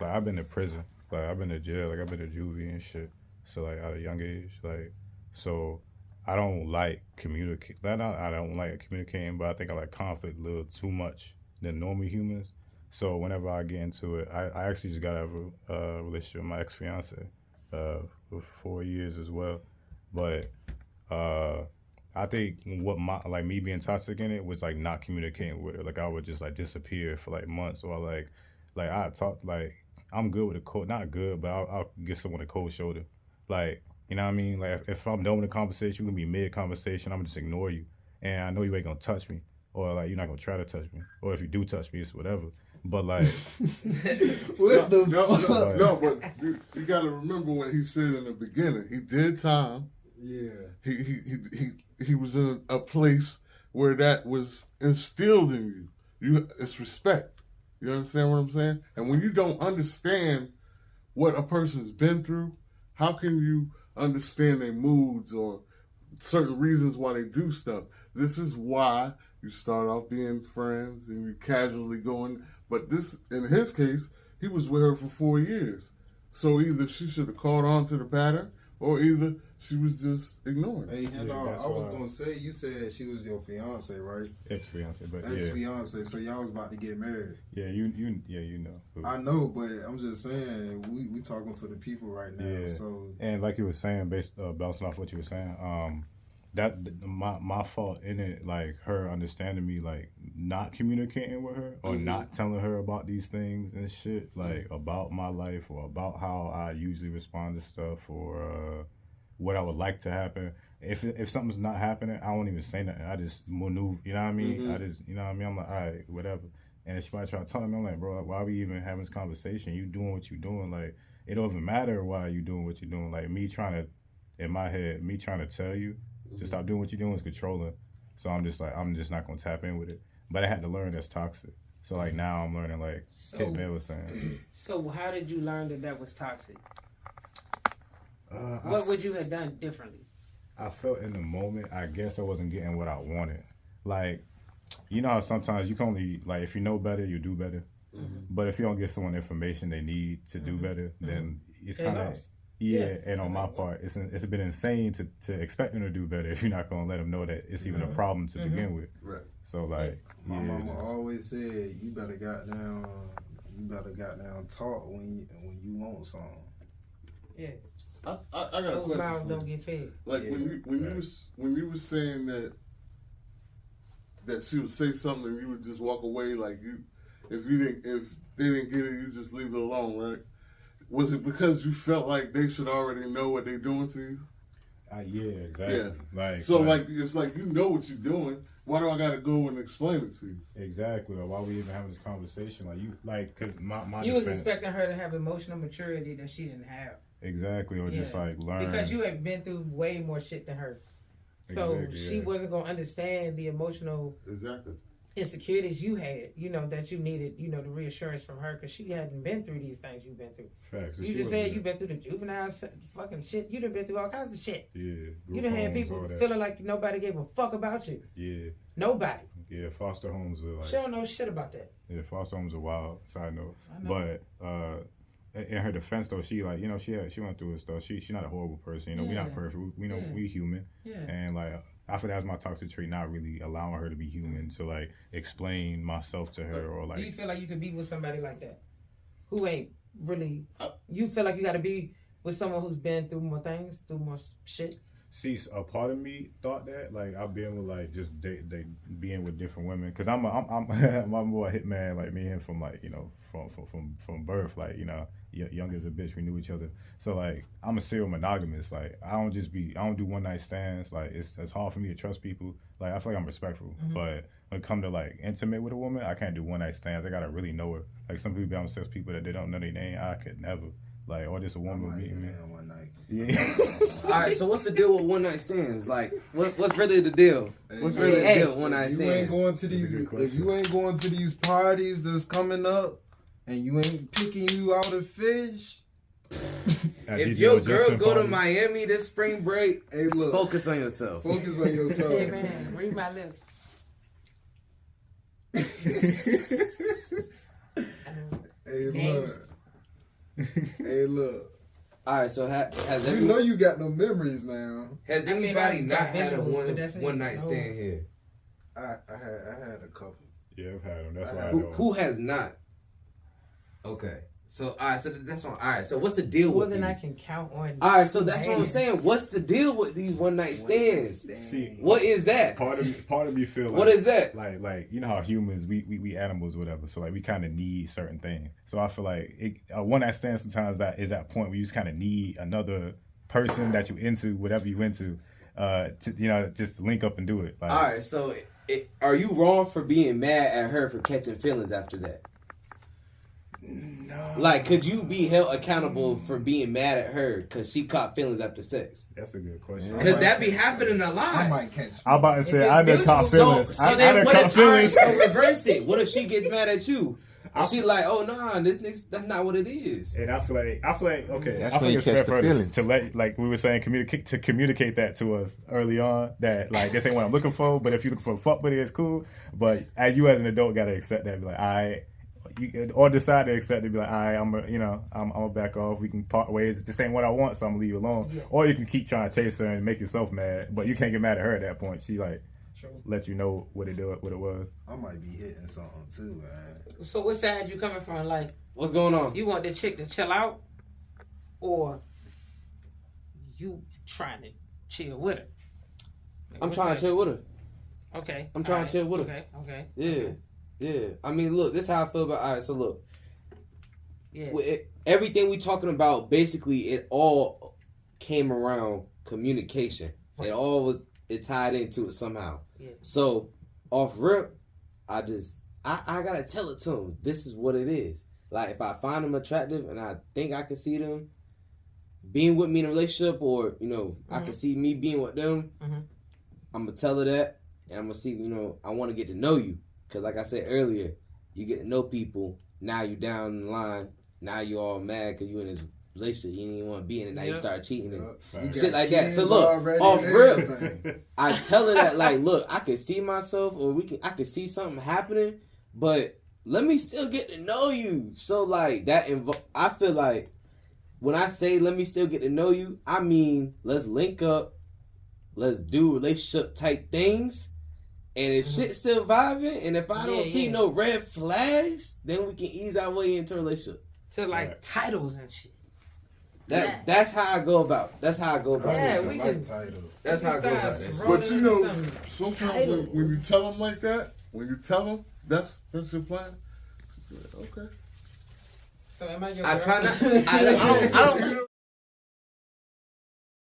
like I've been to prison, like I've been to jail, like I've been to juvie and shit. So like at a young age, like so I don't like communicate. I don't like communicating, but I think I like conflict a little too much than normal humans. So whenever I get into it, I actually just got out of a relationship with my ex fiance for 4 years as well. But I think what my like me being toxic in it was like not communicating with her. Like I would just like disappear for like months, or like I talk like I'm good with a cold, not good, but I'll give someone a cold shoulder. Like you know what I mean? Like if I'm done with a conversation, we can be mid conversation. I'm gonna just ignore you, and I know you ain't gonna touch me, or like you're not gonna try to touch me, or if you do touch me, it's whatever. But like, what but you gotta remember what he said in the beginning. He did time. Yeah. He was in a place where that was instilled in you. It's respect. You understand what I'm saying? And when you don't understand what a person's been through, how can you understand their moods or certain reasons why they do stuff? This is why you start off being friends and you casually going. But this, in his case, he was with her for 4 years. So either she should have caught on to the pattern, or either she was just ignoring. Hey, and I was gonna say, you said she was your fiance, right? Ex-fiance, but ex-fiance. So y'all was about to get married. Yeah, you know. I know, but I'm just saying we talking for the people right now. Yeah. So and like you were saying, bouncing off what you were saying, that my fault in it, like her understanding me, like not communicating with her or not telling her about these things and shit, like about my life or about how I usually respond to stuff or what I would like to happen. If something's not happening, I won't even say nothing. I just maneuver, you know what I mean? I just, you know what I mean? I'm like, all right, whatever. And if she might try to tell me, I'm like, bro, why are we even having this conversation? You doing what you doing? Like, it don't even matter why you doing what you're doing. Like, me trying to, in my head, me trying to tell you, to stop doing what you're doing is controlling. So I'm just like, I'm just not going to tap in with it. But I had to learn that's toxic. So like now I'm learning like Hittman was saying. So how did you learn that was toxic? What would you have done differently? I felt in the moment, I guess I wasn't getting what I wanted. Like, you know how sometimes you can only, like if you know better, you do better. But if you don't give someone information they need to do better, then it's kind of... Yeah, and on my part, it's a bit insane to expect them to do better if you're not gonna let them know that it's even a problem to begin with. Right. So like, my mama always said, you better goddamn talk when you want something. Yeah. I got a question. Mouths don't get fed. Like when you was saying that she would say something and you would just walk away, like if they didn't get it, you just leave it alone, right? Was it because you felt like they should already know what they're doing to you? Yeah, exactly. Yeah. Like, it's like you know what you're doing. Why do I gotta go and explain it to you? Exactly. Or why we even having this conversation? Because my you was expecting her to have emotional maturity that she didn't have. Exactly. Or just like learn because you have been through way more shit than her. So she wasn't gonna understand the emotional insecurities you had, that you needed, the reassurance from her because she hadn't been through these things you've been through. Facts. You just said you've been through the juvenile fucking shit. You done been through all kinds of shit. Yeah. You done had people feeling like nobody gave a fuck about you. Yeah. Nobody. Yeah, foster homes are like... She don't know shit about that. Yeah, foster homes are wild, side note. But in her defense, though, she like, she went through it stuff. She's not a horrible person. We're not perfect. We human. Yeah. And like... I feel that's my toxic trait, not really allowing her to be human, to like explain myself to her or like. Do you feel like you could be with somebody like that, who ain't really? You feel like you got to be with someone who's been through more things, through more shit. See, a part of me thought that, like, I've been with like just they being with different women, cause I'm my boy Hittman, like me and him from like from birth, like young as a bitch, we knew each other. So like I'm a serial monogamous. Like I don't do one night stands. Like it's hard for me to trust people. Like I feel like I'm respectful, but when it come to like intimate with a woman, I can't do one night stands. I gotta really know her. Like some people be on sex people that they don't know their name. I could never. Like or just a woman meeting me. One night. Yeah. All right. So what's the deal with one night stands? Like what's really the deal? What's really the deal with one night stands? You ain't going to these. If you ain't going to these parties that's coming up, and you ain't picking you out a fish. If your girl go to Miami this spring break, hey, look, focus on yourself. Focus on yourself. Hey man, read my lips. Hey look, Hey, look. All right, so has you know you got no memories now. Has anybody not had a one night stand here? I had a couple. Yeah, I've had them. That's why I know. know. Who has not? Okay. So, all right, so that's one. All right, so what's the deal with these? More than I can count on. All right, so that's what I'm saying. What's the deal with these one night stands? See, what is that? Part of me feel like, what is that? Like you know how humans, we animals, whatever. So like we kind of need certain things. So I feel like a one night stand sometimes that is that point where you just kind of need another person that you into, whatever you into, to just link up and do it. Like, all right, so are you wrong for being mad at her for catching feelings after that? No. Like, could you be held accountable for being mad at her because she caught feelings after sex? That's a good question. Because that be happening a lot. I might catch. I'm about to say I done caught feelings. So then what if so reverse it? What if she gets mad at you? And she like, oh nah, this nigga, that's not what it is. And I feel like okay, that's I when think you it's catch fair the for us feelings. to let, like we were saying, communicate that to us early on, that like this ain't what I'm looking for, but if you're looking for a fuck buddy, it's cool. But as an adult gotta accept that, be like, or decide to accept it, be like, I'm gonna back off. We can part ways. This ain't what I want, so I'm gonna leave you alone. Yeah. Or you can keep trying to chase her and make yourself mad, but you can't get mad at her at that point. She like let you know what it was. I might be hitting something too, man. So what side you coming from? Like, what's going on? You want the chick to chill out, or you trying to chill with her? Like, I'm trying to chill with her. Okay. I'm trying to chill with her. Okay. Yeah. Okay. Yeah. I mean, look, this is how I feel about. All right, so look. Yeah. Everything we talking about, basically, it all came around communication. Right. It tied into it somehow. Yeah. So off rip, I gotta tell it to him. This is what it is. Like, if I find them attractive and I think I can see them being with me in a relationship, or I can see me being with them, I'm gonna tell her that, and I'm gonna see. I want to get to know you, because like I said earlier, you get to know people. Now you down the line. Now you all mad because you in this relationship you didn't even want to be in, and now you start cheating and shit like that. So look, off rip, I tell her that, like, look, I can see myself, or I can see something happening, but let me still get to know you. So like that, I feel like when I say let me still get to know you, I mean let's link up, let's do relationship type things, and if shit's still vibing, and if I don't see no red flags, then we can ease our way into a relationship. So like titles and shit. That's how I go about. Yeah, we can titles. That's how I go about it. But sometimes when you tell them like that, that's your plan. Okay. So am I your I girl? try not. I don't.